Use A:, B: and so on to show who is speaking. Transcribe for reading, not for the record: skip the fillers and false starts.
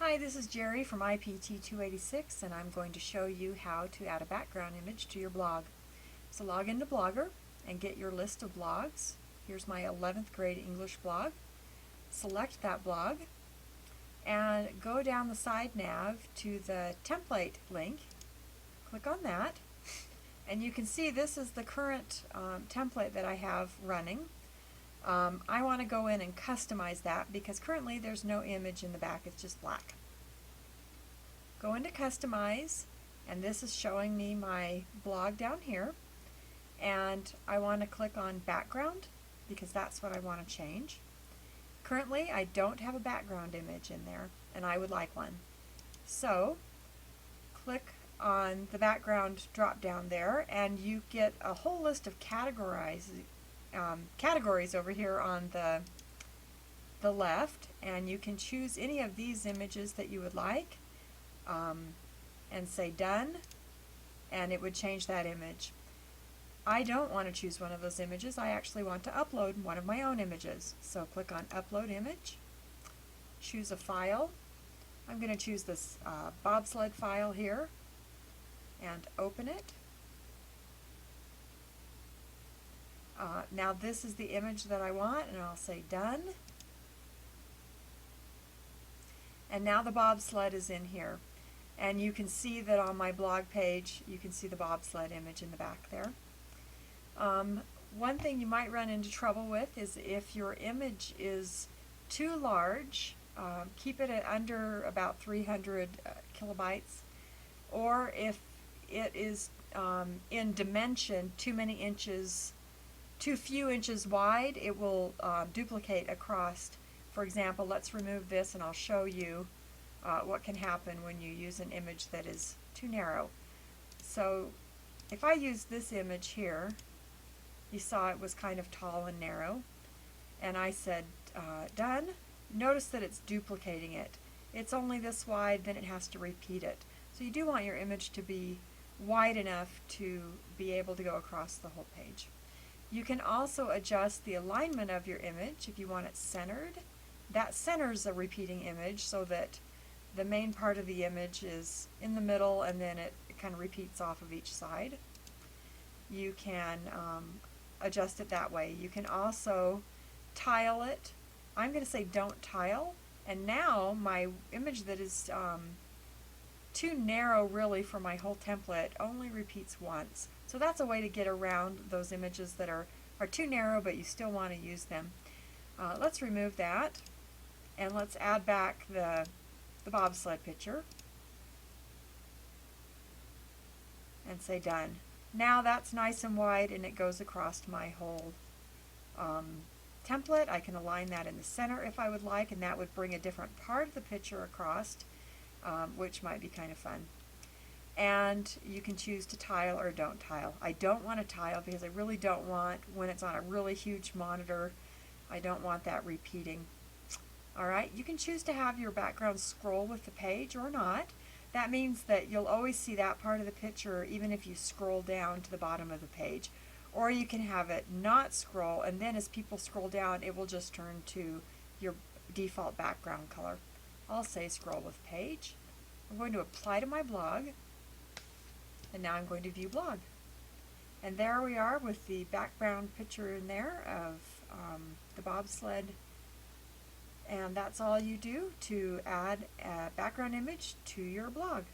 A: Hi, this is Jerry from IPT286, and I'm going to show you how to add a background image to your blog. So log into Blogger and get your list of blogs. Here's my 11th grade English blog. Select that blog and go down the side nav to the template link. Click on that and you can see this is the current template that I have running. I want to go in and customize that because currently there's no image in the back, it's just black. Go into Customize, and this is showing me my blog down here, and I want to click on Background because that's what I want to change. Currently I don't have a background image in there and I would like one. So click on the background drop down there and you get a whole list of categories over here on the left, and you can choose any of these images that you would like and say done, and it would change that image. I don't want to choose one of those images. I actually want to upload one of my own images. So click on Upload Image, choose a file. I'm going to choose this bobsled file here and open it. Now this is the image that I want, and I'll say done. And now the bobsled is in here. And you can see that on my blog page, you can see the bobsled image in the back there. One thing you might run into trouble with is if your image is too large, keep it at under about 300 kilobytes, or if it is in dimension too few inches wide, it will duplicate across. For example, let's remove this and I'll show you what can happen when you use an image that is too narrow. So if I use this image here, you saw it was kind of tall and narrow, and I said done. Notice that it's duplicating it. It's only this wide, then it has to repeat it. So you do want your image to be wide enough to be able to go across the whole page. You can also adjust the alignment of your image if you want it centered. That centers a repeating image so that the main part of the image is in the middle and then it kind of repeats off of each side. You can adjust it that way. You can also tile it. I'm going to say don't tile, and now my image that is too narrow really for my whole template only repeats once. So that's a way to get around those images that are too narrow but you still want to use them. Let's remove that and let's add back the bobsled picture and say done. Now that's nice and wide and it goes across my whole template. I can align that in the center if I would like, and that would bring a different part of the picture across, which might be kind of fun. And you can choose to tile or don't tile. I don't want to tile because I really don't want, when it's on a really huge monitor, I don't want that repeating. Alright, you can choose to have your background scroll with the page or not. That means that you'll always see that part of the picture even if you scroll down to the bottom of the page. Or you can have it not scroll, and then as people scroll down it will just turn to your default background color. I'll say scroll with page. I'm going to apply to my blog, and now I'm going to view blog. And there we are with the background picture in there of the bobsled. And that's all you do to add a background image to your blog.